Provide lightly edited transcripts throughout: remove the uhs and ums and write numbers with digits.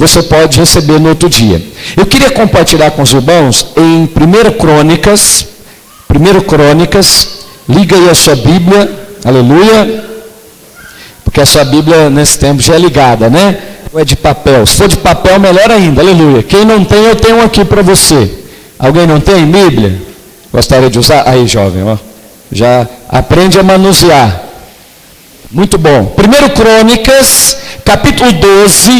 você pode receber no outro dia. Eu queria compartilhar com os irmãos em 1 Crônicas, liga aí a sua Bíblia, aleluia, porque a sua Bíblia nesse tempo já é ligada, né? Ou é de papel? Se for de papel, melhor ainda, aleluia. Quem não tem, eu tenho aqui para você. Alguém não tem Bíblia? Gostaria de usar? Aí, jovem, ó, já aprende a manusear. Muito bom. 1 Crônicas, capítulo 12,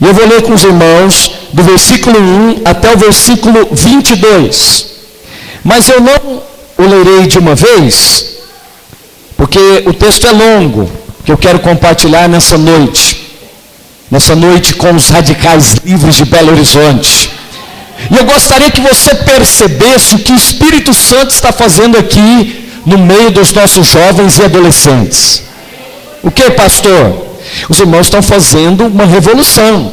e eu vou ler com os irmãos do versículo 1 até o versículo 22. Mas eu não o lerei de uma vez, porque o texto é longo, que eu quero compartilhar nessa noite com os radicais livres de Belo Horizonte. E eu gostaria que você percebesse o que o Espírito Santo está fazendo aqui no meio dos nossos jovens e adolescentes. O que, pastor? Os irmãos estão fazendo uma revolução.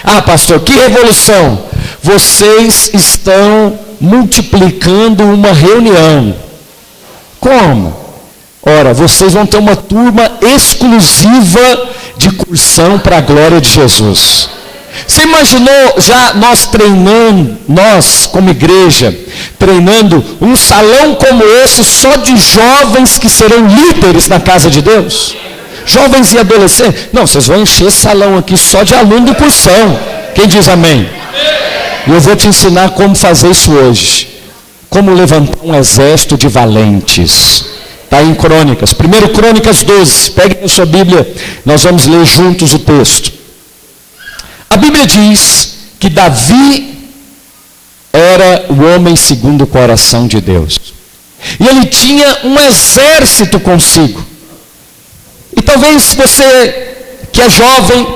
Ah, pastor, que revolução? Vocês estão multiplicando uma reunião. Como? Ora, vocês vão ter uma turma exclusiva de cursão para a glória de Jesus. Você imaginou já nós treinando, nós como igreja, treinando um salão como esse só de jovens que serão líderes na casa de Deus? Jovens e adolescentes. Não, vocês vão encher esse salão aqui só de aluno de cursão. Quem diz amém? E eu vou te ensinar como fazer isso hoje. Como levantar um exército de valentes. Está em Crônicas. 1 Crônicas 12. Pegue a sua Bíblia. Nós vamos ler juntos o texto. A Bíblia diz que Davi era o homem segundo o coração de Deus. E ele tinha um exército consigo. E talvez você que é jovem,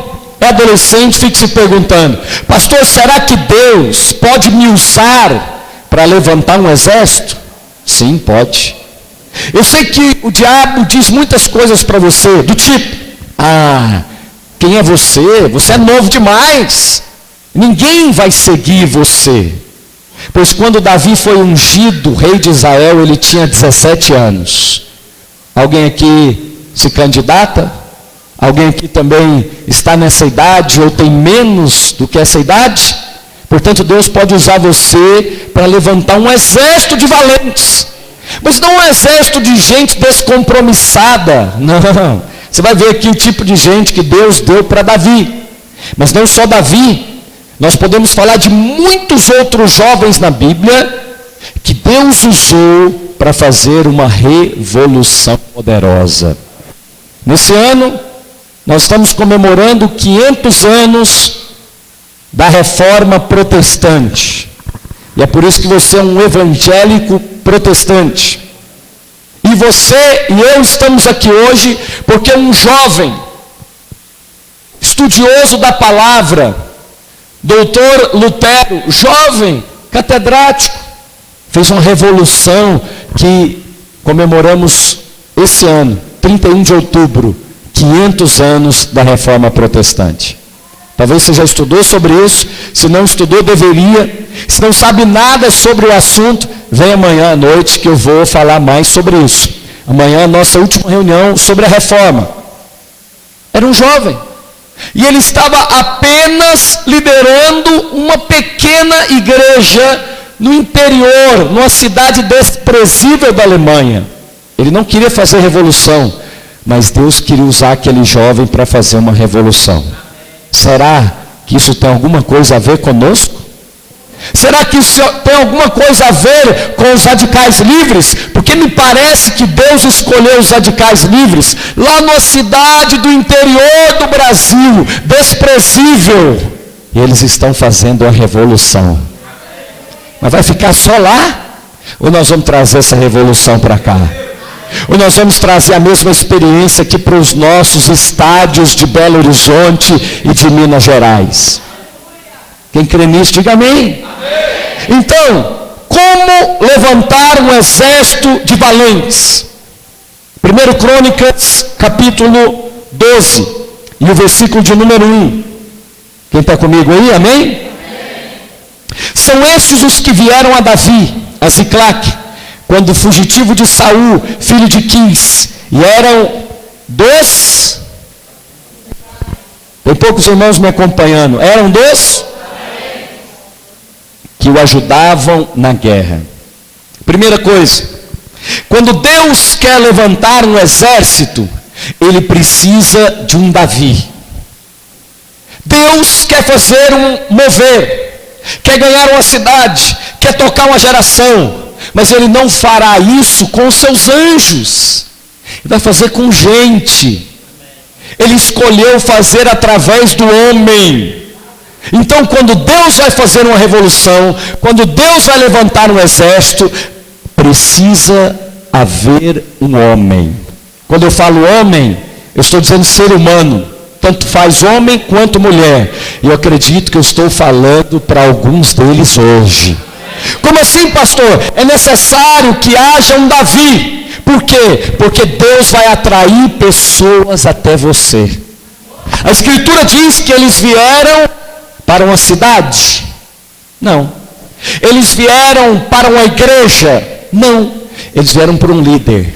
é adolescente, fique se perguntando: pastor, será que Deus pode me usar para levantar um exército? Sim, pode. Eu sei que o diabo diz muitas coisas para você, do tipo: quem é você? Você é novo demais. Ninguém vai seguir você. Pois quando Davi foi ungido rei de Israel, ele tinha 17 anos. Alguém aqui se candidata? Alguém aqui também está nessa idade ou tem menos do que essa idade? Portanto, Deus pode usar você para levantar um exército de valentes. Mas não um exército de gente descompromissada. Não. Você vai ver aqui o tipo de gente que Deus deu para Davi. Mas não só Davi. Nós podemos falar de muitos outros jovens na Bíblia que Deus usou para fazer uma revolução poderosa. Nesse ano, nós estamos comemorando 500 anos da Reforma Protestante. E é por isso que você é um evangélico protestante. E você e eu estamos aqui hoje porque um jovem, estudioso da palavra, doutor Lutero, jovem, catedrático, fez uma revolução que comemoramos esse ano, 31 de outubro, 500 anos da Reforma Protestante. Talvez você já estudou sobre isso. Se não estudou, deveria. Se não sabe nada sobre o assunto, vem amanhã à noite que eu vou falar mais sobre isso. Amanhã é a nossa última reunião sobre a reforma. Era um jovem. E ele estava apenas liderando uma pequena igreja no interior, numa cidade desprezível da Alemanha. Ele não queria fazer revolução, mas Deus queria usar aquele jovem para fazer uma revolução. Será que isso tem alguma coisa a ver conosco? Será que isso tem alguma coisa a ver com os radicais livres? Porque me parece que Deus escolheu os radicais livres lá numa cidade do interior do Brasil, desprezível. E eles estão fazendo a revolução. Mas vai ficar só lá? Ou nós vamos trazer essa revolução para cá? Ou nós vamos trazer a mesma experiência aqui para os nossos estádios de Belo Horizonte e de Minas Gerais? Quem crê nisso, diga amém. Então, como levantar um exército de valentes? 1 Crônicas, capítulo 12, e o versículo de número 1. Quem está comigo aí, amém? São estes os que vieram a Davi, a Ziclac, quando fugitivo de Saul, filho de Quis, e eram dos Tem poucos irmãos me acompanhando. Eram dos que o ajudavam na guerra. Primeira coisa, quando Deus quer levantar um exército, Ele precisa de um Davi. Deus quer fazer um mover, quer ganhar uma cidade, quer tocar uma geração, mas Ele não fará isso com os seus anjos, Ele vai fazer com gente. Ele escolheu fazer através do homem. Então, quando Deus vai fazer uma revolução, quando Deus vai levantar um exército, precisa haver um homem. Quando eu falo homem, eu estou dizendo ser humano, tanto faz homem quanto mulher. E eu acredito que eu estou falando para alguns deles hoje. Como assim, pastor? É necessário que haja um Davi. Por quê? Porque Deus vai atrair pessoas até você. A Escritura diz que eles vieram para uma cidade? Não. Eles vieram para uma igreja? Não. Eles vieram para um líder.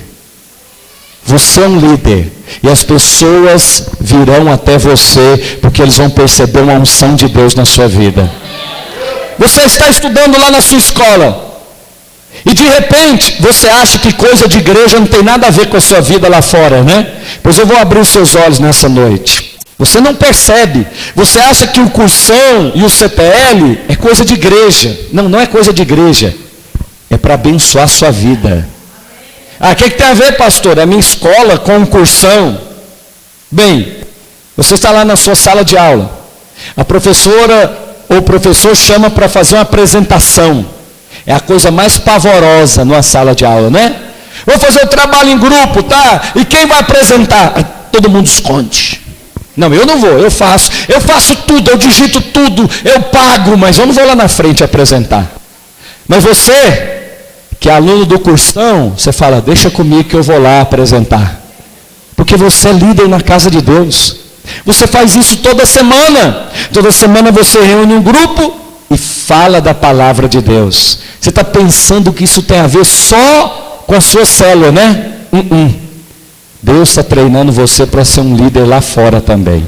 Você é um líder. E as pessoas virão até você, porque eles vão perceber uma unção de Deus na sua vida. Você está estudando lá na sua escola, e de repente você acha que coisa de igreja não tem nada a ver com a sua vida lá fora, né? Pois eu vou abrir os seus olhos nessa noite. Você não percebe. Você acha que o cursão e o CPL é coisa de igreja. Não, não é coisa de igreja. É para abençoar a sua vida. Ah, o que tem a ver, pastor? É a minha escola com um cursão. Bem, você está lá na sua sala de aula. A professora ou o professor chama para fazer uma apresentação. É a coisa mais pavorosa numa sala de aula, né? Vou fazer o trabalho em grupo, tá? E quem vai apresentar? Todo mundo esconde. Não, eu não vou, eu faço tudo, eu digito tudo, eu pago, mas eu não vou lá na frente apresentar. Mas você, que é aluno do cursão, você fala, deixa comigo que eu vou lá apresentar. Porque você é líder na casa de Deus. Você faz isso toda semana. Toda semana você reúne um grupo e fala da palavra de Deus. Você está pensando que isso tem a ver só com a sua célula, né? Deus está treinando você para ser um líder lá fora também.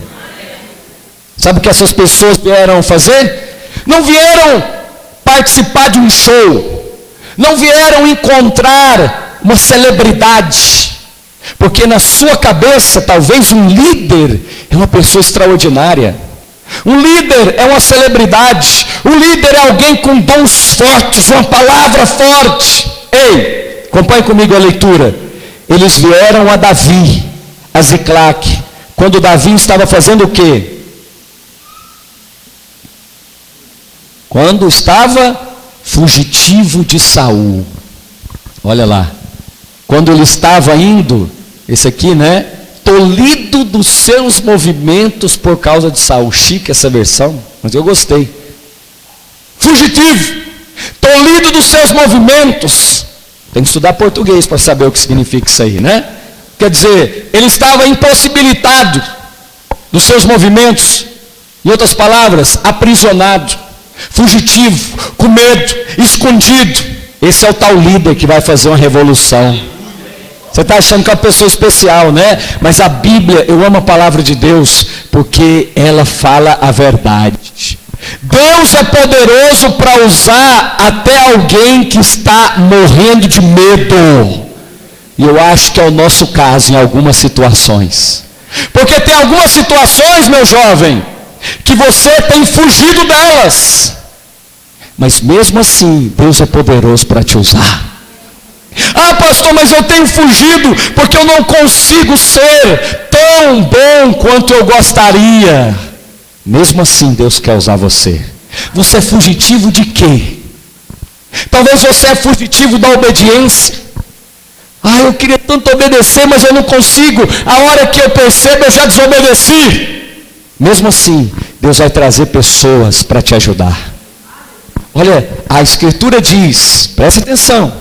Sabe o que essas pessoas vieram fazer? Não vieram participar de um show. Não vieram encontrar uma celebridade. Porque na sua cabeça, talvez um líder é uma pessoa extraordinária. Um líder é uma celebridade. Um líder é alguém com dons fortes, uma palavra forte. Ei, acompanhe comigo a leitura. Eles vieram a Davi, a Ziclac, quando Davi estava fazendo o quê? Quando estava fugitivo de Saul. Olha lá. Quando ele estava indo, esse aqui, né? Tolhido dos seus movimentos por causa de Saul. Chique essa versão, mas eu gostei. Fugitivo, tolhido dos seus movimentos. Tem que estudar português para saber o que significa isso aí, né? Quer dizer, ele estava impossibilitado dos seus movimentos. Em outras palavras, aprisionado, fugitivo, com medo, escondido. Esse é o tal líder que vai fazer uma revolução. Você está achando que é uma pessoa especial, né? Mas a Bíblia, eu amo a palavra de Deus, porque ela fala a verdade. Deus é poderoso para usar até alguém que está morrendo de medo. E eu acho que é o nosso caso em algumas situações. Porque tem algumas situações, meu jovem, que você tem fugido delas. Mas mesmo assim, Deus é poderoso para te usar. Ah, pastor, mas eu tenho fugido porque eu não consigo ser tão bom quanto eu gostaria. Mesmo assim, Deus quer usar você. Você é fugitivo de quê? Talvez você é fugitivo da obediência. Ah, eu queria tanto obedecer, mas eu não consigo. A hora que eu percebo, eu já desobedeci. Mesmo assim, Deus vai trazer pessoas para te ajudar. Olha, a Escritura diz, preste atenção.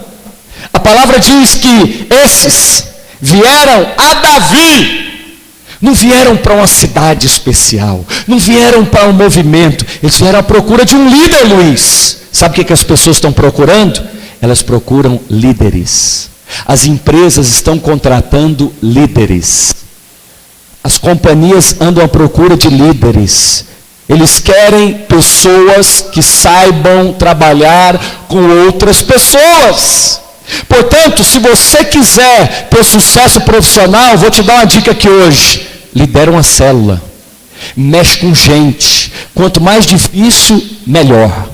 A palavra diz que esses vieram a Davi. Não vieram para uma cidade especial. Não vieram para um movimento. Eles vieram à procura de um líder, Luiz. Sabe o que as pessoas estão procurando? Elas procuram líderes. As empresas estão contratando líderes. as companhias andam à procura de líderes. Eles querem pessoas que saibam trabalhar com outras pessoas. Portanto, se você quiser ter sucesso profissional, vou te dar uma dica aqui hoje. Lidera uma célula. Mexe com gente. Quanto mais difícil, melhor.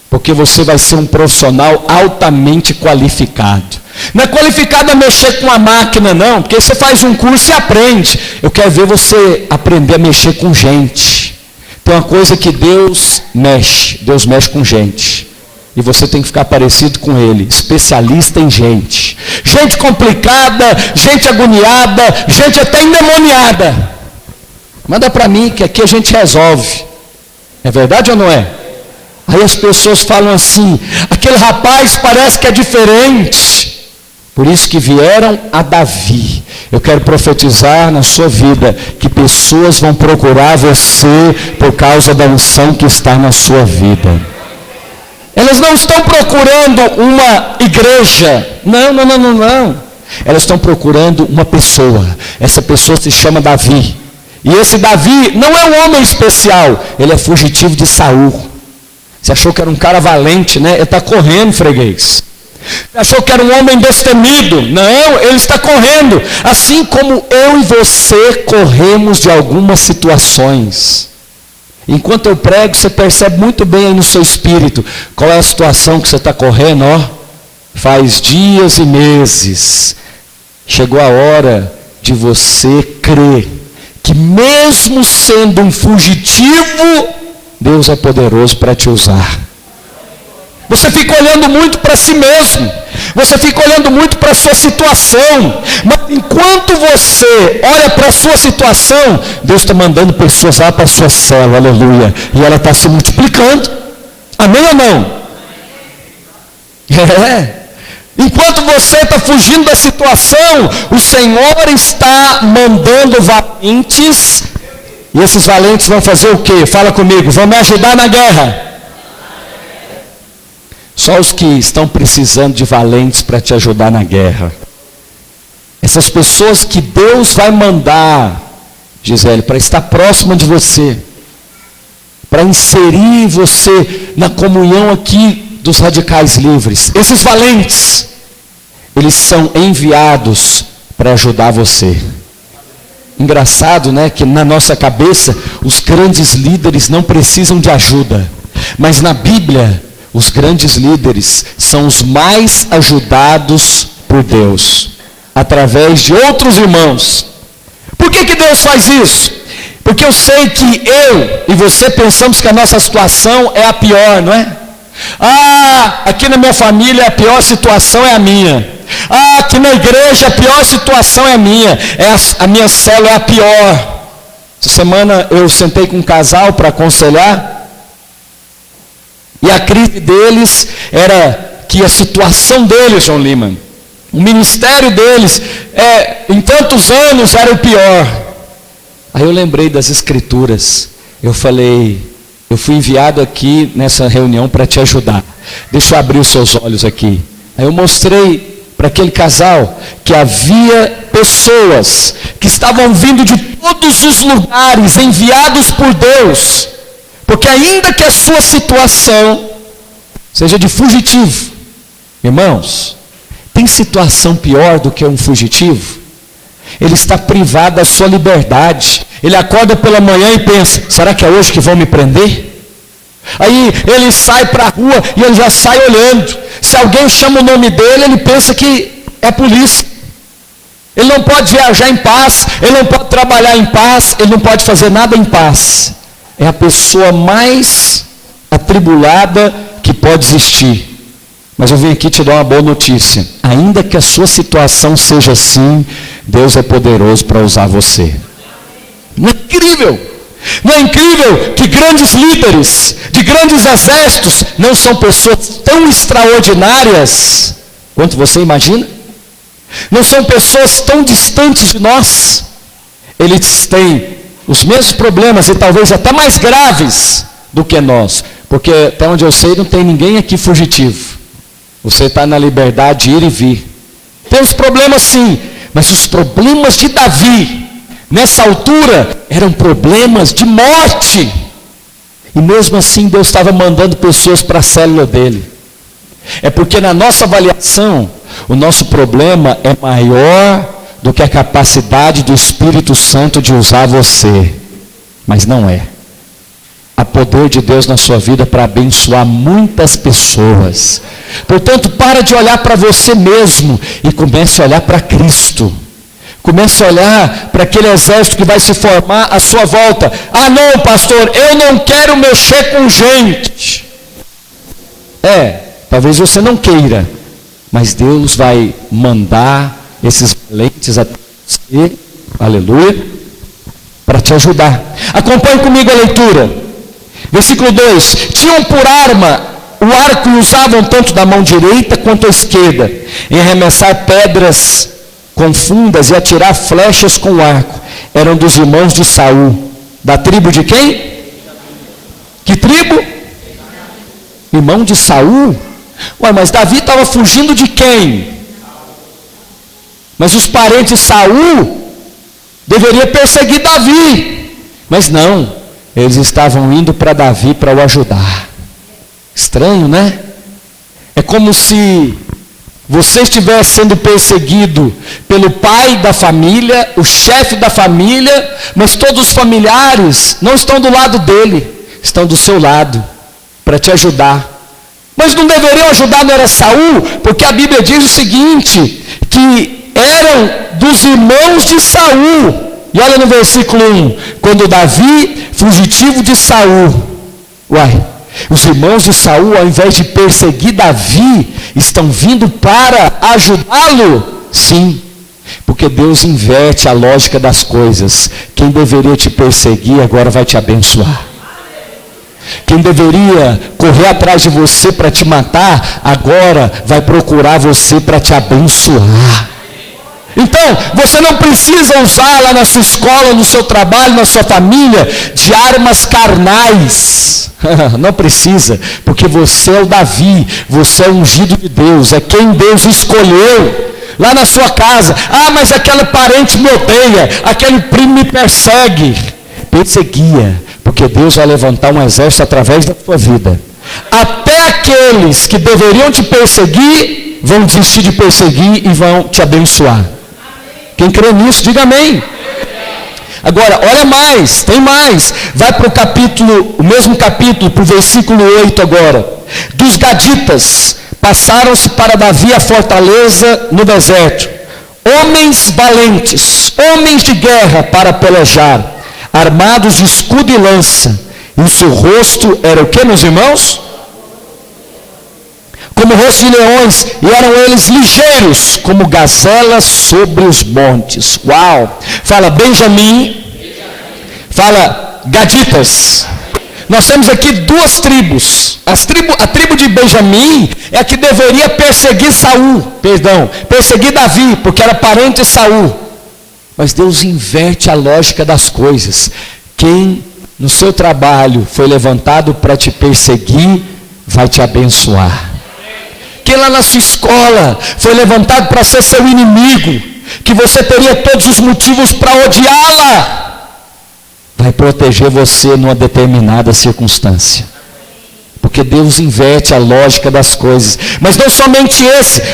Porque você vai ser um profissional altamente qualificado. Não é qualificado a mexer com a máquina, não. Porque você faz um curso e aprende. Eu quero ver você aprender a mexer com gente. Tem uma coisa que Deus mexe com gente. E você tem que ficar parecido com Ele, especialista em gente. Gente complicada, gente agoniada, gente até endemoniada. Manda para mim que aqui a gente resolve. É verdade ou não é? Aí as pessoas falam assim, aquele rapaz parece que é diferente. Por isso que vieram a Davi. Eu quero profetizar na sua vida que pessoas vão procurar você por causa da unção que está na sua vida. Elas não estão procurando uma igreja. Não. Elas estão procurando uma pessoa. Essa pessoa se chama Davi. E esse Davi não é um homem especial. Ele é fugitivo de Saul. Você achou que era um cara valente, né? Ele está correndo, freguês. Você achou que era um homem destemido? Não, ele está correndo. Assim como eu e você corremos de algumas situações. Enquanto eu prego, você percebe muito bem aí no seu espírito qual é a situação que você está correndo, ó. Faz dias e meses. Chegou a hora de você crer que mesmo sendo um fugitivo, Deus é poderoso para te usar. Você fica olhando muito para si mesmo. Você fica olhando muito para a sua situação. Mas enquanto você olha para a sua situação, Deus está mandando pessoas lá para a sua célula, aleluia. E ela está se multiplicando. Amém ou não? Enquanto você está fugindo da situação, o Senhor está mandando valentes. E esses valentes vão fazer o quê? Fala comigo, vão me ajudar na guerra. Só os que estão precisando de valentes para te ajudar na guerra. Essas pessoas que Deus vai mandar, Gisele, para estar próxima de você, para inserir você na comunhão aqui dos radicais livres. Esses valentes, eles são enviados para ajudar você. Engraçado, né, que na nossa cabeça os grandes líderes não precisam de ajuda, mas na Bíblia os grandes líderes são os mais ajudados por Deus, através de outros irmãos. Por que Deus faz isso? Porque eu sei que eu e você pensamos que a nossa situação é a pior, não é? Aqui na minha família a pior situação é a minha. Aqui na igreja a pior situação é a minha. A minha célula é a pior. Essa semana eu sentei com um casal para aconselhar. E a crise deles era que a situação deles, João Lima, o ministério deles, em tantos anos era o pior. Aí eu lembrei das escrituras. Eu falei, eu fui enviado aqui nessa reunião para te ajudar. Deixa eu abrir os seus olhos aqui. Aí eu mostrei para aquele casal que havia pessoas que estavam vindo de todos os lugares, enviados por Deus. Porque ainda que a sua situação seja de fugitivo, irmãos, tem situação pior do que um fugitivo? Ele está privado da sua liberdade. Ele acorda pela manhã e pensa, será que é hoje que vão me prender? Aí ele sai para a rua e ele já sai olhando. Se alguém chama o nome dele, ele pensa que é polícia. Ele não pode viajar em paz, ele não pode trabalhar em paz, ele não pode fazer nada em paz. É a pessoa mais atribulada que pode existir. Mas eu vim aqui te dar uma boa notícia. Ainda que a sua situação seja assim, Deus é poderoso para usar você. Não é incrível? Não é incrível que grandes líderes de grandes exércitos não são pessoas tão extraordinárias quanto você imagina? Não são pessoas tão distantes de nós. Eles têm os mesmos problemas e talvez até mais graves do que nós. Porque até onde eu sei não tem ninguém aqui fugitivo. Você está na liberdade de ir e vir. Tem os problemas sim, mas os problemas de Davi Nessa altura, eram problemas de morte. E mesmo assim, Deus estava mandando pessoas para a célula dele. É porque na nossa avaliação, o nosso problema é maior do que a capacidade do Espírito Santo de usar você. Mas não é. Há poder de Deus na sua vida para abençoar muitas pessoas. Portanto, para de olhar para você mesmo e comece a olhar para Cristo. Comece a olhar para aquele exército que vai se formar à sua volta. Ah não, pastor, eu não quero mexer com gente. Talvez você não queira, mas Deus vai mandar esses valentes até você, aleluia, para te ajudar. Acompanhe comigo a leitura. Versículo 2: tinham por arma o arco e usavam tanto da mão direita quanto a esquerda, em arremessar pedras com fundas e atirar flechas com o arco. Eram dos irmãos de Saul. Da tribo de quem? Que tribo? Irmão de Saul? Ué, mas Davi estava fugindo de quem? Mas os parentes de Saul deveriam perseguir Davi. Mas não, eles estavam indo para Davi para o ajudar. Estranho, né? É como se você estivesse sendo perseguido pelo pai da família, o chefe da família, mas todos os familiares não estão do lado dele, estão do seu lado, para te ajudar. Mas não deveriam ajudar, não era Saul, porque a Bíblia diz o seguinte, que eram dos irmãos de Saul. E olha no versículo 1, quando Davi, fugitivo de Saul, os irmãos de Saul, ao invés de perseguir Davi, estão vindo para ajudá-lo. Sim, porque Deus inverte a lógica das coisas. Quem deveria te perseguir agora vai te abençoar. Quem deveria correr atrás de você para te matar, agora vai procurar você para te abençoar. Então, você não precisa usar lá na sua escola, no seu trabalho, na sua família, de armas carnais. Não precisa, porque você é o Davi, você é o ungido de Deus, é quem Deus escolheu. Lá na sua casa, mas aquele parente me odeia, aquele primo me persegue. Perseguia, porque Deus vai levantar um exército através da sua vida. Até aqueles que deveriam te perseguir, vão desistir de perseguir e vão te abençoar. Quem crê nisso, diga amém. Agora, olha mais, tem mais. Vai para o mesmo capítulo, para o versículo 8 agora. Dos gaditas, passaram-se para Davi a fortaleza no deserto. Homens valentes, homens de guerra para pelejar, armados de escudo e lança. E o seu rosto era o que, meus irmãos? Como rosto de leões, e eram eles ligeiros, como gazelas sobre os montes. Uau! Fala Benjamim, fala gaditas. Nós temos aqui duas tribos. A tribo de Benjamim é a que deveria perseguir perseguir Davi, porque era parente de Saul. Mas Deus inverte a lógica das coisas. Quem no seu trabalho foi levantado para te perseguir, vai te abençoar. Quem lá na sua escola foi levantado para ser seu inimigo, que você teria todos os motivos para odiá-la, vai proteger você numa determinada circunstância. Porque Deus inverte a lógica das coisas. Mas não somente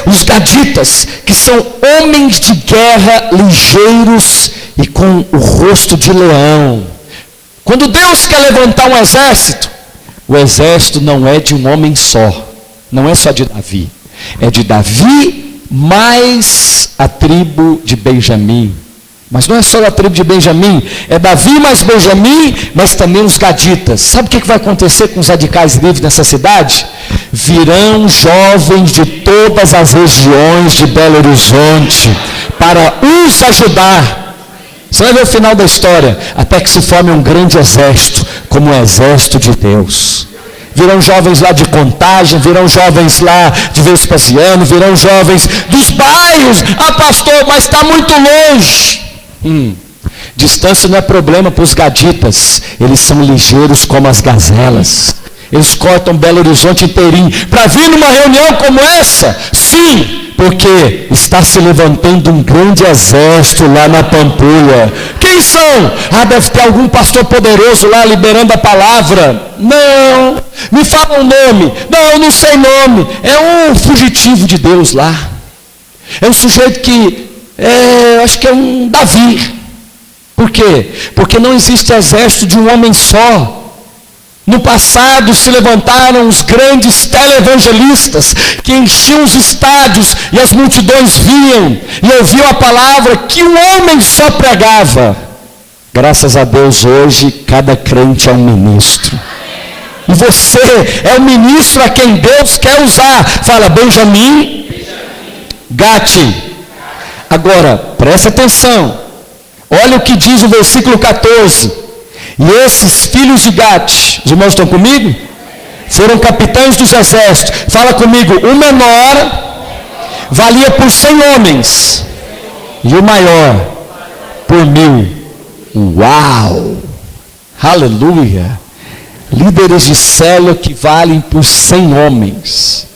os gaditas, que são homens de guerra, ligeiros e com o rosto de leão. Quando Deus quer levantar um exército, o exército não é de um homem só. Não é só de Davi, é de Davi mais a tribo de Benjamim. Mas não é só a tribo de Benjamim, é Davi mais Benjamim, mas também os gaditas. Sabe o que vai acontecer com os radicais livres nessa cidade? Virão jovens de todas as regiões de Belo Horizonte para os ajudar. Você vai ver o final da história, até que se forme um grande exército, como o exército de Deus. Virão jovens lá de Contagem, virão jovens lá de Vespasiano, virão jovens dos bairros. Pastor, mas está muito longe. Distância não é problema para os gaditas. Eles são ligeiros como as gazelas. Eles cortam Belo Horizonte inteirinho para vir numa reunião como essa? Sim, porque está se levantando um grande exército lá na Pampulha. Quem são? Deve ter algum pastor poderoso lá liberando a palavra. Não, me fala um nome. Não, não sei nome. É um fugitivo de Deus lá. É um sujeito que, acho que é um Davi. Por quê? Porque não existe exército de um homem só. No passado se levantaram os grandes televangelistas que enchiam os estádios e as multidões vinham e ouviam a palavra que um homem só pregava. Graças a Deus hoje cada crente é um ministro. E você é o ministro a quem Deus quer usar. Fala, Benjamim, Gati. Agora, presta atenção. Olha o que diz o versículo 14. E esses filhos de Gati, os irmãos estão comigo? Foram capitães dos exércitos. Fala comigo, o menor valia por 100 homens. E o maior por 1000. Uau! Aleluia! Líderes de célula que valem por 100 homens.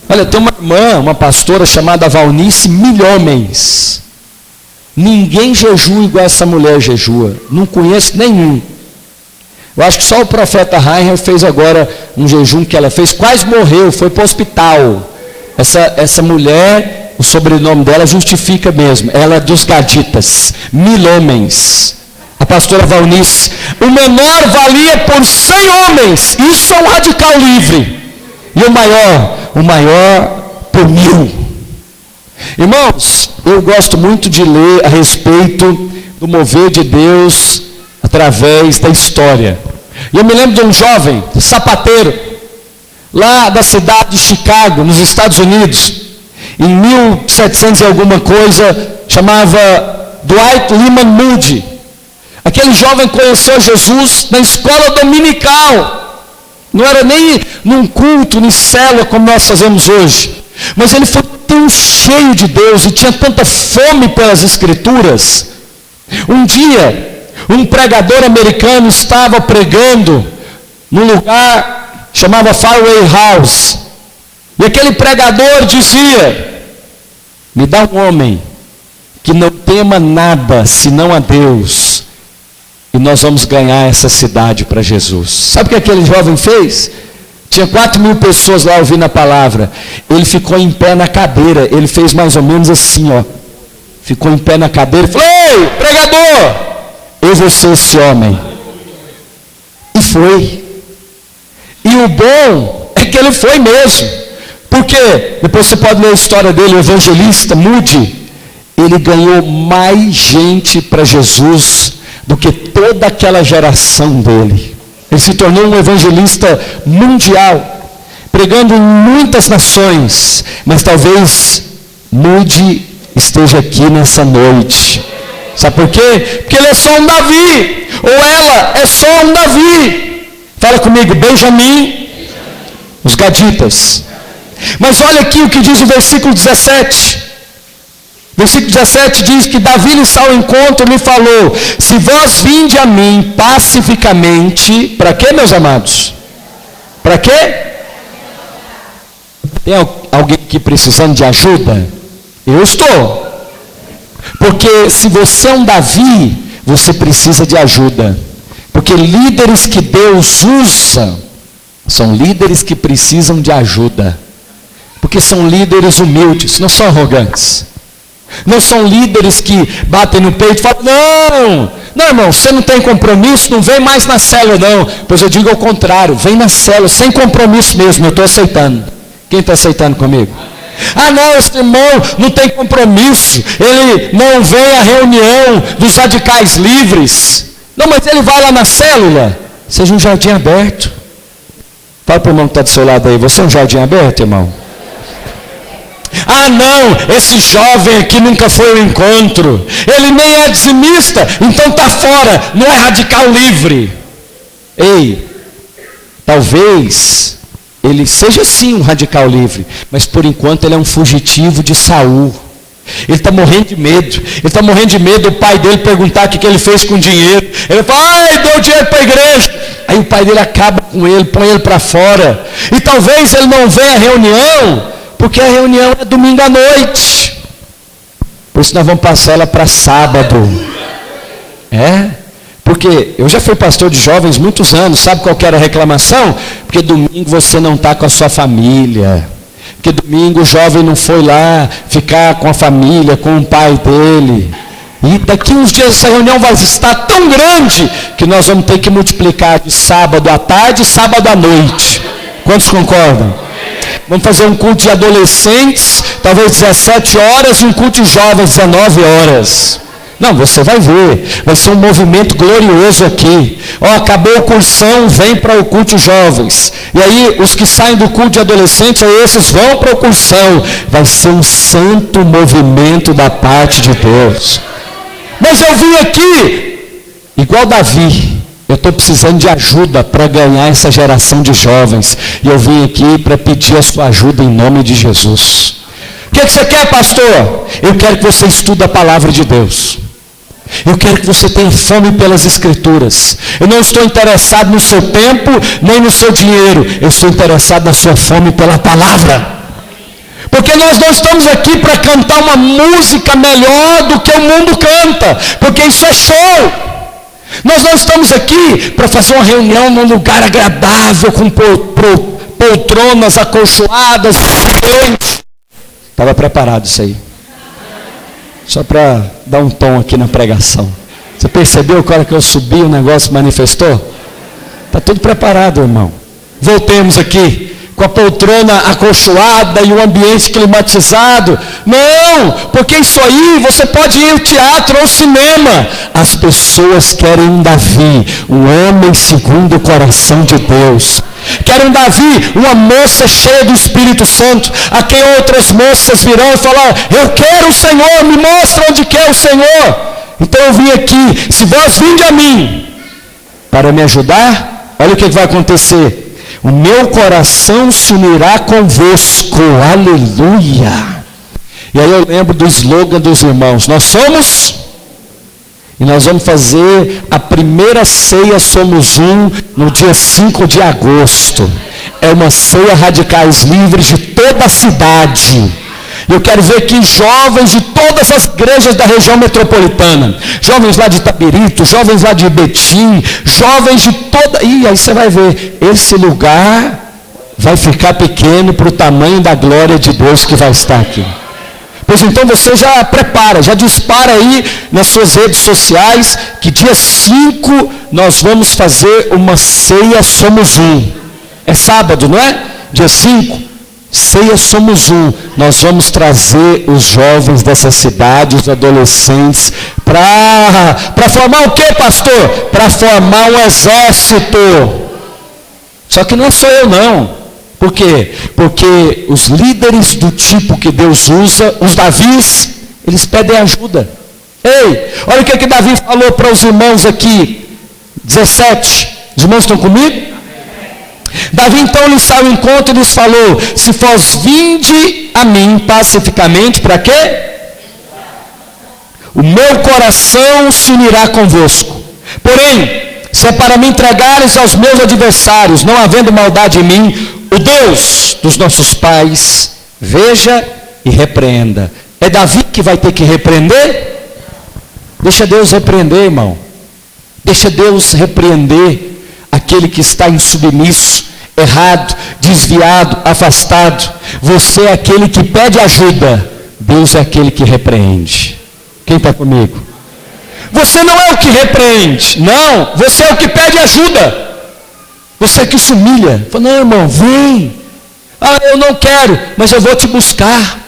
Olha, tem uma irmã, uma pastora chamada Valnice, 1000 homens. Ninguém jejua igual essa mulher jejua. Não conheço nenhum. Eu acho que só o profeta Reinhard fez agora um jejum que ela fez. Quase morreu, foi para o hospital. Essa mulher, o sobrenome dela justifica mesmo. Ela é dos Gaditas. 1000 homens. A pastora Valnice. O menor valia por 100 homens. Isso é um radical livre. E o maior por 1000. Irmãos, eu gosto muito de ler a respeito do mover de Deus através da história. E eu me lembro de um jovem sapateiro, lá da cidade de Chicago, nos Estados Unidos, em 1700 e alguma coisa, chamava Dwight Lyman Moody. Aquele jovem conheceu Jesus na escola dominical. Não era nem num culto, nem célula como nós fazemos hoje. Mas ele foi tão cheio de Deus e tinha tanta fome pelas Escrituras. Um dia, um pregador americano estava pregando num lugar chamado Fairway House. E aquele pregador dizia: me dá um homem que não tema nada senão a Deus, e nós vamos ganhar essa cidade para Jesus. Sabe o que aquele jovem fez? Tinha 4.000 pessoas lá ouvindo a palavra. Ele ficou em pé na cadeira. Ele fez mais ou menos assim, ó. Ficou em pé na cadeira e falou: ei, pregador, eu vou ser esse homem. E foi. E o bom é que ele foi mesmo. Porque, depois você pode ler a história dele, o evangelista Moody. Ele ganhou mais gente para Jesus do que toda aquela geração dele. Ele se tornou um evangelista mundial, pregando em muitas nações. Mas talvez Moody esteja aqui nessa noite. Sabe por quê? Porque ele é só um Davi, ou ela é só um Davi. Fala comigo, Benjamim, os Gaditas. Mas olha aqui o que diz o versículo 17. Versículo 17 diz que Davi lhe saiu ao encontro e lhe falou: se vós vinde a mim pacificamente, para quê, meus amados? Para quê? Tem alguém aqui precisando de ajuda? Eu estou. Porque se você é um Davi, você precisa de ajuda. Porque líderes que Deus usa são líderes que precisam de ajuda. Porque são líderes humildes, não são arrogantes. Não são líderes que batem no peito e falam: não, irmão, você não tem compromisso, não vem mais na célula não. Pois eu digo ao contrário, vem na célula, sem compromisso mesmo, eu estou aceitando. Quem está aceitando comigo? Não, esse irmão não tem compromisso, ele não vem à reunião dos radicais livres. Não, mas ele vai lá na célula. Seja um jardim aberto. Fala para o irmão que está do seu lado aí, você é um jardim aberto, irmão? Não, esse jovem aqui nunca foi ao encontro, ele nem é dizimista, então está fora, não é radical livre. Ei, talvez ele seja sim um radical livre, mas por enquanto ele é um fugitivo de Saul. Ele está morrendo de medo. Ele está morrendo de medo do pai dele perguntar o que ele fez com o dinheiro. Ele fala: ele deu dinheiro para a igreja. Aí o pai dele acaba com ele, põe ele para fora. E talvez ele não venha à reunião, porque a reunião é domingo à noite. Por isso nós vamos passar ela para sábado. Porque eu já fui pastor de jovens muitos anos. Sabe qual que era a reclamação? Porque domingo você não está com a sua família. Porque domingo o jovem não foi lá ficar com a família, com o pai dele. E daqui uns dias essa reunião vai estar tão grande que nós vamos ter que multiplicar de sábado à tarde e sábado à noite. Quantos concordam? Vamos fazer um culto de adolescentes, talvez 17 horas, e um culto de jovens, 19 horas. Não, você vai ver, vai ser um movimento glorioso aqui. Acabou o cursão, vem para o culto de jovens. E aí, os que saem do culto de adolescentes, esses vão para o cursão. Vai ser um santo movimento da parte de Deus. Mas eu vim aqui, igual Davi, eu estou precisando de ajuda para ganhar essa geração de jovens. E eu vim aqui para pedir a sua ajuda em nome de Jesus. O que você quer, pastor? Eu quero que você estude a palavra de Deus. Eu quero que você tenha fome pelas Escrituras. Eu não estou interessado no seu tempo, nem no seu dinheiro. Eu estou interessado na sua fome pela palavra. Porque nós não estamos aqui para cantar uma música melhor do que o mundo canta. Porque isso é show. Nós não estamos aqui para fazer uma reunião num lugar agradável, com poltronas acolchoadas. Estava preparado isso aí. Só para dar um tom aqui na pregação. Você percebeu que a hora que eu subi o negócio manifestou? Está tudo preparado, irmão. Voltemos aqui. Com a poltrona acolchoada e o ambiente climatizado. Não, porque isso aí você pode ir ao teatro ou ao cinema. As pessoas querem um Davi, um homem segundo o coração de Deus. Querem um Davi, uma moça cheia do Espírito Santo, a quem outras moças virão e falar: eu quero o Senhor, me mostra onde quer o Senhor. Então eu vim aqui, se vós vinde a mim para me ajudar, olha o que vai acontecer. O meu coração se unirá convosco, aleluia. E aí eu lembro do slogan dos irmãos: nós somos, e nós vamos fazer a primeira ceia Somos Um no dia 5 de agosto. É uma ceia Radicais Livres de toda a cidade. Eu quero ver que jovens de todas as igrejas da região metropolitana, jovens lá de Itabirito, jovens lá de Betim, jovens de toda... E aí você vai ver, esse lugar vai ficar pequeno para o tamanho da glória de Deus que vai estar aqui. Pois então você já prepara, já dispara aí nas suas redes sociais, que dia 5 nós vamos fazer uma ceia Somos Um. É sábado, não é? Dia 5. Ceia Somos Um. Nós vamos trazer os jovens dessa cidade, os adolescentes, para formar o que, pastor? Para formar um exército. Só que não é só eu não. Por quê? Porque os líderes do tipo que Deus usa, os Davis, eles pedem ajuda. Ei, olha o que Davi falou para os irmãos aqui, 17. Os irmãos estão comigo? Davi então lhes saiu ao encontro e lhes falou: se vós vinde a mim pacificamente, para quê? O meu coração se unirá convosco. Porém, se é para me entregares aos meus adversários, não havendo maldade em mim, o Deus dos nossos pais veja e repreenda. É Davi que vai ter que repreender? Deixa Deus repreender, irmão. Deixa Deus repreender aquele que está insubmisso, errado, desviado, afastado. Você é aquele que pede ajuda, Deus é aquele que repreende. Quem está comigo? Você não é o que repreende, não, você é o que pede ajuda. Você é que se humilha. Fala: não, irmão, vem. Eu não quero, mas eu vou te buscar.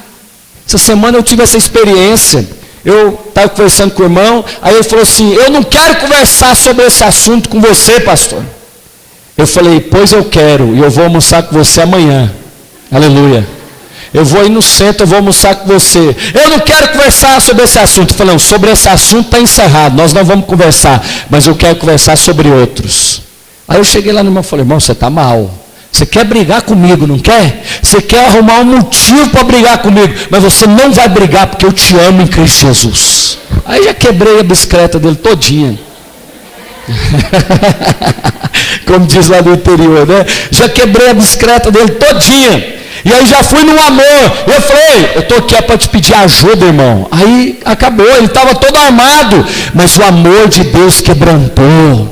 Essa semana eu tive essa experiência. Eu estava conversando com o irmão, aí ele falou assim: eu não quero conversar sobre esse assunto com você, pastor. Eu falei: pois eu quero, e eu vou almoçar com você amanhã. Aleluia. Eu vou ir no centro, eu vou almoçar com você. Eu não quero conversar sobre esse assunto. Eu falei: não, sobre esse assunto está encerrado, nós não vamos conversar, mas eu quero conversar sobre outros. Aí eu cheguei lá no irmão e falei: irmão, você está mal. Você quer brigar comigo, não quer? Você quer arrumar um motivo para brigar comigo, mas você não vai brigar porque eu te amo em Cristo Jesus. Aí já quebrei a bicicleta dele todinha. Como diz lá no interior, né? Já quebrei a bicicleta dele todinha. E aí já fui no amor. Eu falei, eu estou aqui para te pedir ajuda, irmão. Aí acabou, ele estava todo armado. Mas o amor de Deus quebrantou.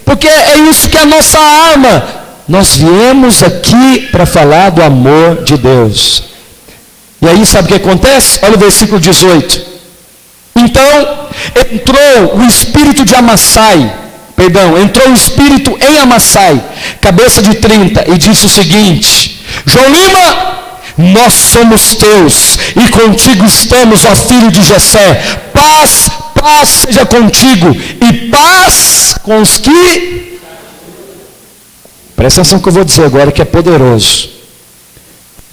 Porque é isso que é a nossa arma. Nós viemos aqui para falar do amor de Deus. E aí sabe o que acontece? Olha o versículo 18. Então entrou o espírito de Amassai. Entrou o espírito em Amassai, cabeça de 30, e disse o seguinte: João Lima, nós somos teus, e contigo estamos, ó filho de Jessé. Paz, paz seja contigo, e paz com os que... Presta atenção que eu vou dizer agora, que é poderoso.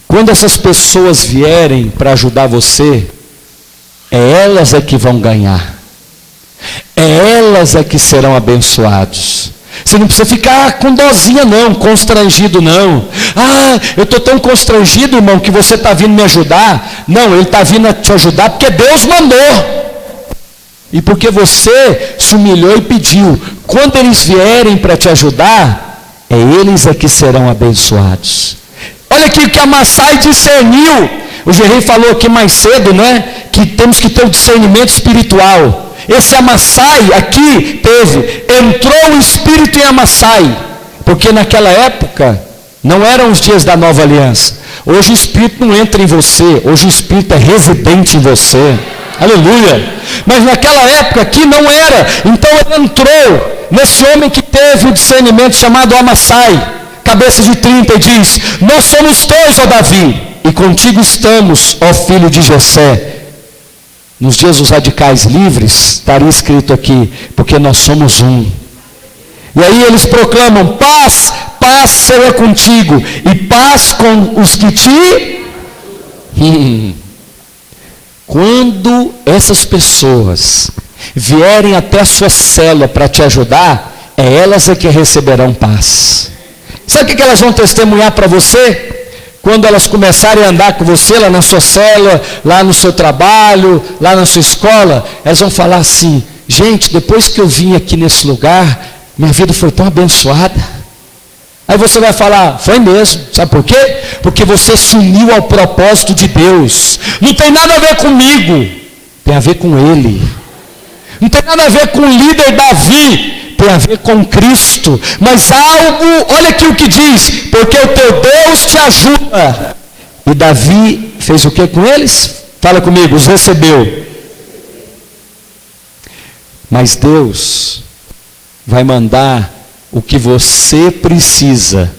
Quando essas pessoas vierem para ajudar você, elas é que vão ganhar. Elas é que serão abençoados. Você não precisa ficar com dozinha não, constrangido não. Eu estou tão constrangido, irmão, que você está vindo me ajudar. Não, ele está vindo te ajudar porque Deus mandou. E porque você se humilhou e pediu. Quando eles vierem para te ajudar, eles é que serão abençoados. Olha aqui o que Amassai discerniu. O Gerei falou aqui mais cedo, né? Que temos que ter o discernimento espiritual. Esse Amassai aqui entrou o espírito em Amassai, porque naquela época não eram os dias da nova aliança. Hoje o espírito não entra em você, hoje o espírito é residente em você. Aleluia! Mas naquela época aqui não era. Então ele entrou nesse homem que teve o discernimento chamado Amassai, cabeça de 30, e diz: nós somos teus, ó Davi, e contigo estamos, ó filho de Jessé. Nos dias dos radicais livres, estaria escrito aqui, porque nós somos um. E aí eles proclamam: paz, paz seja contigo, e paz com os que te... Quando essas pessoas vierem até a sua célula para te ajudar, elas é que receberão paz. Sabe o que elas vão testemunhar para você? Quando elas começarem a andar com você lá na sua célula, lá no seu trabalho, lá na sua escola, elas vão falar assim: gente, depois que eu vim aqui nesse lugar, minha vida foi tão abençoada. Aí você vai falar: foi mesmo. Sabe por quê? Porque você se uniu ao propósito de Deus. Não tem nada a ver comigo, tem a ver com Ele. Não tem nada a ver com o líder Davi, tem a ver com Cristo. Mas algo, olha aqui o que diz: porque o teu Deus te ajuda. E Davi fez o que com eles? Fala comigo, os recebeu. Mas Deus vai mandar o que você precisa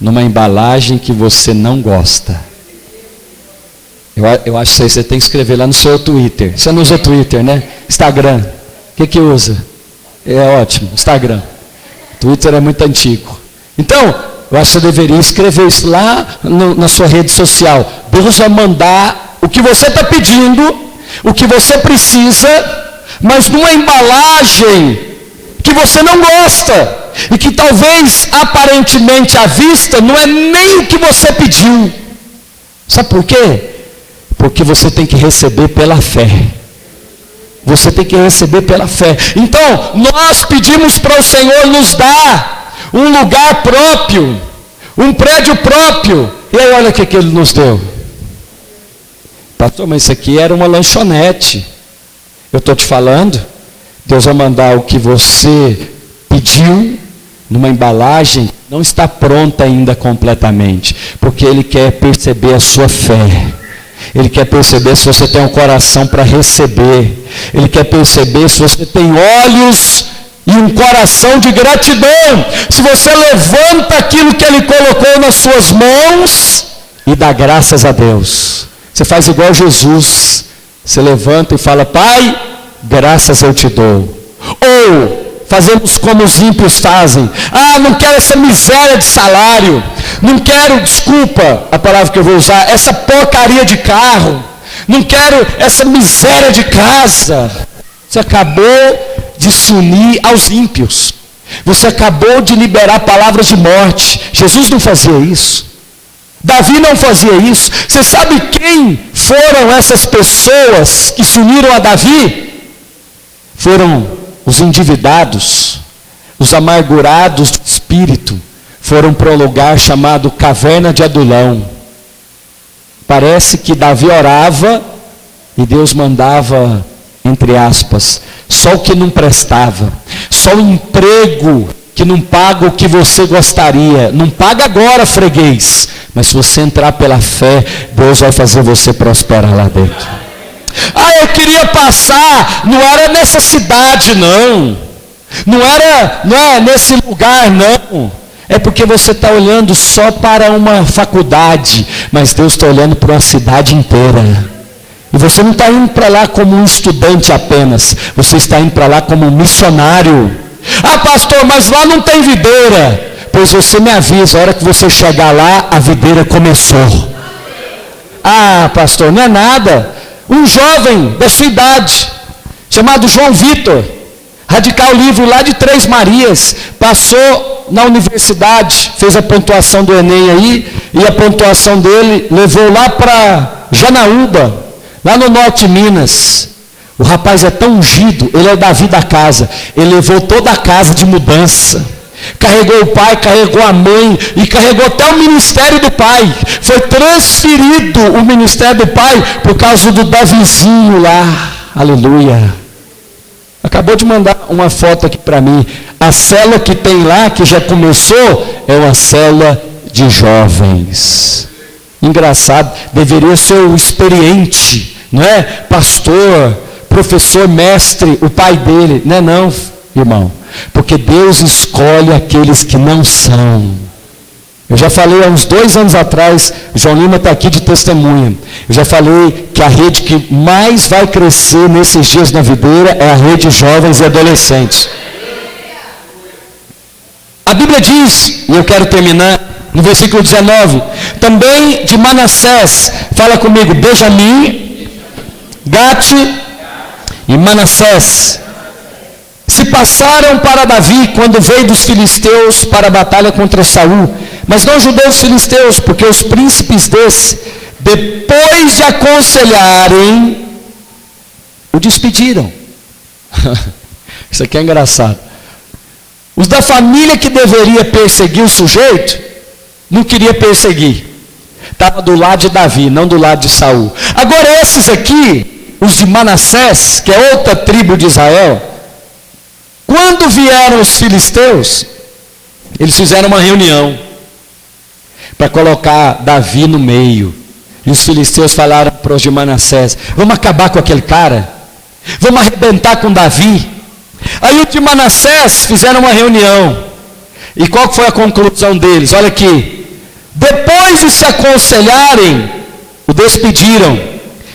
numa embalagem que você não gosta. Eu acho que você tem que escrever lá no seu Twitter. Você não usa Twitter, né? Instagram. O que usa? É ótimo, Instagram. Twitter é muito antigo. Então, eu acho que você deveria escrever isso lá na sua rede social. Deus vai mandar o que você está pedindo, o que você precisa, mas numa embalagem que você não gosta. E que talvez, aparentemente, à vista, não é nem o que você pediu. Sabe por quê? Porque você tem que receber pela fé. Você tem que receber pela fé. Então, nós pedimos para o Senhor nos dar um lugar próprio, um prédio próprio. E aí olha o que Ele nos deu. Pastor, mas isso aqui era uma lanchonete. Eu estou te falando, Deus vai mandar o que você pediu numa embalagem, não está pronta ainda completamente, porque Ele quer perceber a sua fé. Ele quer perceber se você tem um coração para receber. Ele quer perceber se você tem olhos e um coração de gratidão. Se você levanta aquilo que Ele colocou nas suas mãos e dá graças a Deus. Você faz igual Jesus. Você levanta e fala: Pai, graças eu te dou. Ou fazemos como os ímpios fazem: não quero essa miséria de salário, não quero, desculpa a palavra que eu vou usar, essa porcaria de carro, não quero essa miséria de casa. Você acabou de se unir aos ímpios, você acabou de liberar palavras de morte. Jesus não fazia isso, Davi não fazia isso. Você sabe quem foram essas pessoas que se uniram a Davi? Foram os endividados, os amargurados de espírito foram para um lugar chamado Caverna de Adulão. Parece que Davi orava e Deus mandava, entre aspas, só o que não prestava, só o emprego que não paga o que você gostaria. Não paga agora, freguês, mas se você entrar pela fé, Deus vai fazer você prosperar lá dentro. Ah, eu queria passar, não era nessa cidade não é nesse lugar não. É porque você está olhando só para uma faculdade, mas Deus está olhando para uma cidade inteira. E você não está indo para lá como um estudante apenas, você está indo para lá como um missionário. Ah, pastor, mas lá não tem videira. Pois você me avisa, a hora que você chegar lá, a videira começou. Ah, pastor, não é nada. Um jovem da sua idade, chamado João Vitor, radical livre lá de Três Marias, passou na universidade, fez a pontuação do Enem aí, e a pontuação dele levou lá para Janaúba, lá no norte de Minas. O rapaz é tão ungido, ele é Davi da casa, ele levou toda a casa de mudança, carregou o pai, carregou a mãe, e carregou até o ministério do pai. Foi transferido o ministério do pai, por causa do Davizinho lá, aleluia. Acabou de mandar uma foto aqui para mim. A célula que tem lá, que já começou, é uma célula de jovens. Engraçado, deveria ser o experiente, não é? Pastor, professor, mestre, o pai dele. Não é não, irmão. Porque Deus escolhe aqueles que não são. Eu já falei há uns 2 anos atrás, João Lima está aqui de testemunha. Eu já falei que a rede que mais vai crescer nesses dias na videira é a rede de jovens e adolescentes. A Bíblia diz, e eu quero terminar, no versículo 19, também de Manassés, fala comigo, Benjamim, Gate e Manassés, se passaram para Davi quando veio dos filisteus para a batalha contra Saul, mas não ajudou os filisteus, porque os príncipes desse, depois de aconselharem, o despediram. Isso aqui é engraçado. Os da família que deveria perseguir o sujeito, não queria perseguir. Estava do lado de Davi, não do lado de Saul. Agora esses aqui, os de Manassés, que é outra tribo de Israel, quando vieram os filisteus, eles fizeram uma reunião para colocar Davi no meio. E os filisteus falaram para os de Manassés, vamos acabar com aquele cara, vamos arrebentar com Davi. Aí os de Manassés fizeram uma reunião, e qual foi a conclusão deles? Olha aqui, depois de se aconselharem, o despediram,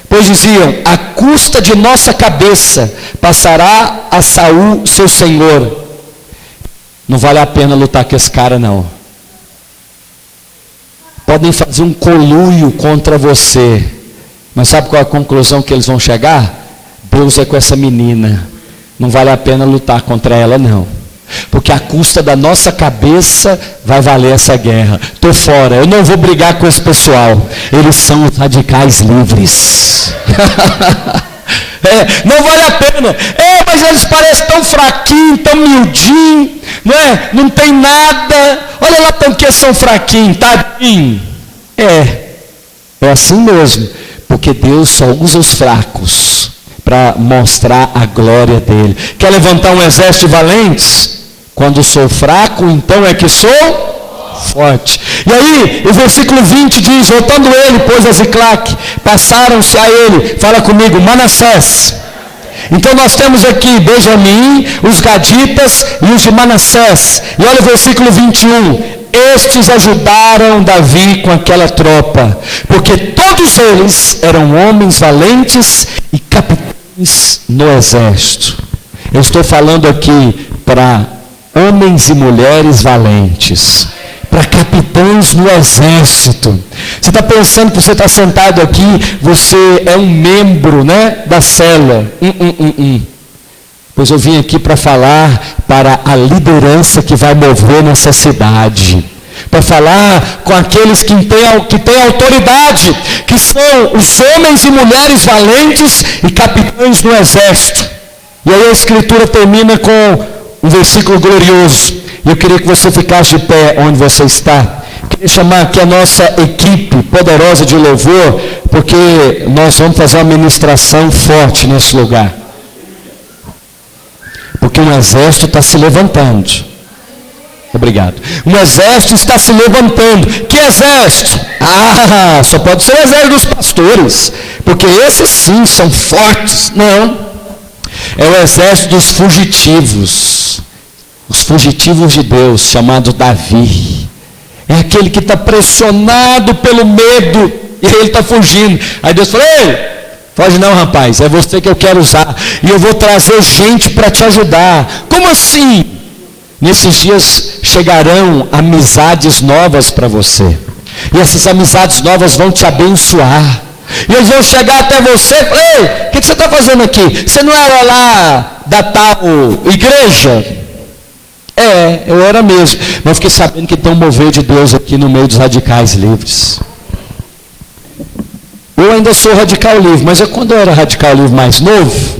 pois diziam, à custa de nossa cabeça passará a Saul seu senhor. Não vale a pena lutar com esse cara não. Podem fazer um conluio contra você, mas sabe qual é a conclusão que eles vão chegar? Deus é com essa menina, não vale a pena lutar contra ela não, porque a custa da nossa cabeça vai valer essa guerra. Estou fora, eu não vou brigar com esse pessoal, eles são os radicais livres. Não vale a pena. Mas eles parecem tão fraquinhos, tão miudinhos, não é? Não tem nada. Olha lá tanto que eles são fraquinhos, tadinho. É assim mesmo, porque Deus só usa os fracos para mostrar a glória dele. Quer levantar um exército de valentes? Quando sou fraco, então é que sou forte. E aí, o versículo 20 diz, voltando ele, pois a Ziclac, passaram-se a ele, fala comigo, Manassés. Então nós temos aqui Benjamim, os gaditas e os de Manassés. E olha o versículo 21, estes ajudaram Davi com aquela tropa, porque todos eles eram homens valentes e capitães no exército. Eu estou falando aqui para homens e mulheres valentes, para capitães no exército. Você está pensando que você está sentado aqui, você é um membro, né, da célula. Pois eu vim aqui para falar para a liderança que vai mover nessa cidade, para falar com aqueles que têm autoridade, que são os homens e mulheres valentes e capitães no exército. E aí a escritura termina com um versículo glorioso. Eu queria que você ficasse de pé onde você está. Queria chamar aqui a nossa equipe poderosa de louvor, porque nós vamos fazer uma ministração forte nesse lugar. Porque um exército está se levantando. Obrigado. Um exército está se levantando. Que exército? Só pode ser o exército dos pastores, porque esses sim são fortes. Não. É o exército dos fugitivos. Os fugitivos de Deus, chamado Davi. É aquele que está pressionado pelo medo e ele está fugindo. Aí Deus fala: ei, foge não, rapaz, é você que eu quero usar e eu vou trazer gente para te ajudar. Como assim? Nesses dias chegarão amizades novas para você, e essas amizades novas vão te abençoar, e eles vão chegar até você e falar: ei, o que você está fazendo aqui? Você não era lá da tal igreja? Eu era mesmo, mas eu fiquei sabendo que tem um mover de Deus aqui no meio dos radicais livres. Eu ainda sou radical livre, mas quando eu era radical livre mais novo,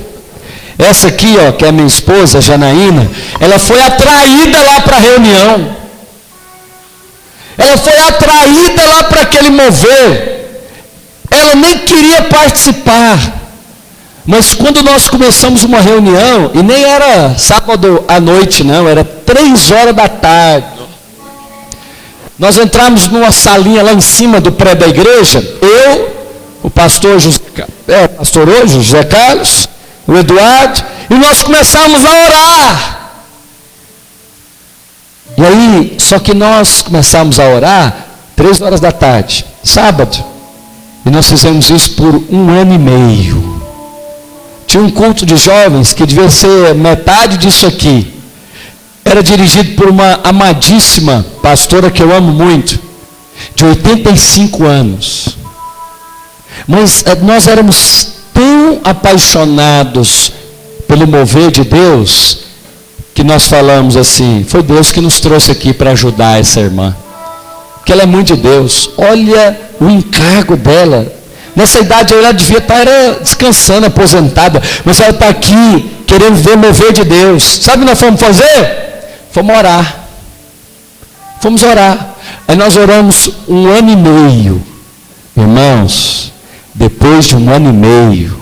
essa aqui, que é minha esposa, Janaína, ela foi atraída lá para a reunião. Ela foi atraída lá para aquele mover. Ela nem queria participar. Mas quando nós começamos uma reunião, e nem era sábado à noite não, era 3 da tarde. Nós entramos numa salinha lá em cima do prédio da igreja, eu, o pastor José Carlos, o Eduardo, e nós começamos a orar. E aí, só que nós começamos a orar 3 da tarde, sábado, e nós fizemos isso por 1 ano e meio. Tinha um culto de jovens que devia ser metade disso aqui. Era dirigido por uma amadíssima pastora que eu amo muito, de 85 anos. Mas nós éramos tão apaixonados pelo mover de Deus, que nós falamos assim: foi Deus que nos trouxe aqui para ajudar essa irmã, porque ela é muito de Deus. Olha o encargo dela. Nessa idade ela devia estar descansando, aposentada, mas ela está aqui querendo ver o mover de Deus. Sabe o que nós fomos fazer? Fomos orar. Fomos orar. Aí nós oramos 1 ano e meio. Irmãos, depois de 1 ano e meio,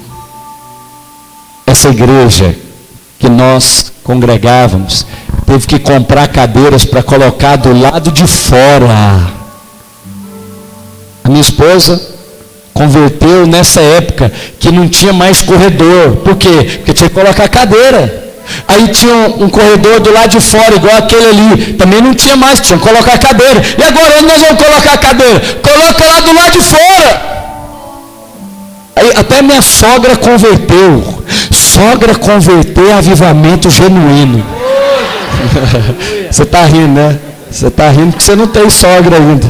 essa igreja que nós congregávamos teve que comprar cadeiras para colocar do lado de fora. A minha esposa converteu nessa época que não tinha mais corredor. Por quê? Porque tinha que colocar cadeira. Aí tinha um corredor do lado de fora, igual aquele ali. Também não tinha mais, tinha que colocar cadeira. E agora onde nós vamos colocar a cadeira? Coloca lá do lado de fora. Aí até minha sogra converteu. Sogra converteu, avivamento genuíno. Você está rindo, né? Você está rindo porque você não tem sogra ainda.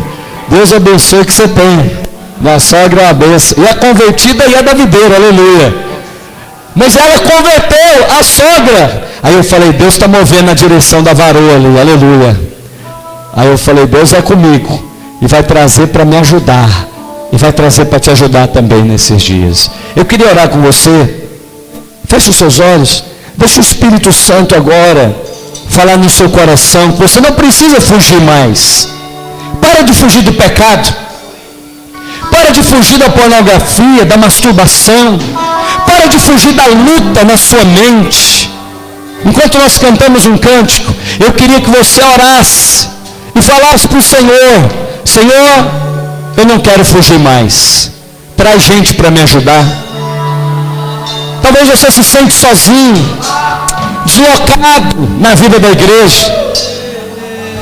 Deus abençoe que você tem. Minha sogra é uma benção. E a convertida e a da videira, aleluia. Mas ela converteu, a sogra. Aí eu falei: Deus está movendo na direção da varoa ali, aleluia. Aí eu falei: Deus é comigo. E vai trazer para me ajudar. E vai trazer para te ajudar também nesses dias. Eu queria orar com você. Feche os seus olhos. Deixa o Espírito Santo agora falar no seu coração. Você não precisa fugir mais. Para de fugir do pecado. Para de fugir da pornografia, da masturbação. Para de fugir da luta na sua mente. Enquanto nós cantamos um cântico, eu queria que você orasse e falasse para o Senhor: Senhor, eu não quero fugir mais. Traz gente para me ajudar. Talvez você se sente sozinho, deslocado na vida da igreja.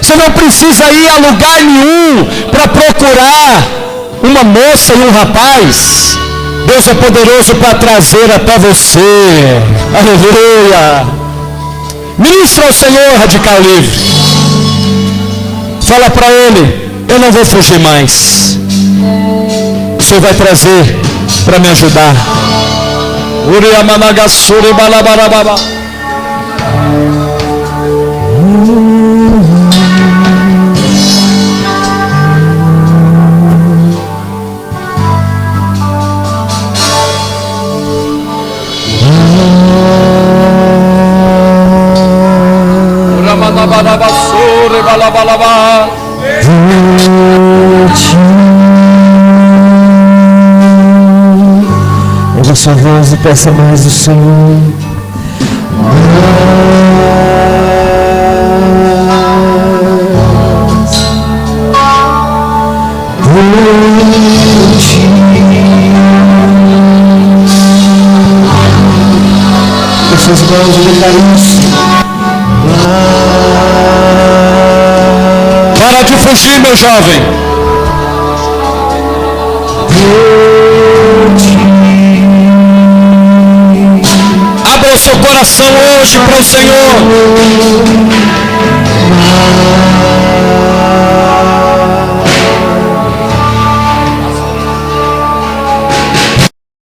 Você não precisa ir a lugar nenhum para procurar uma moça e um rapaz. Deus é poderoso para trazer até você. Aleluia. Ministra ao Senhor, radical livre. Fala para Ele: eu não vou fugir mais. O Senhor vai trazer para me ajudar. Uriamanagasuri balabarababa. sua voz e peça mais do Senhor. Suas mãos de carícia. Para de fugir, meu jovem. Abra o seu coração hoje para o Senhor.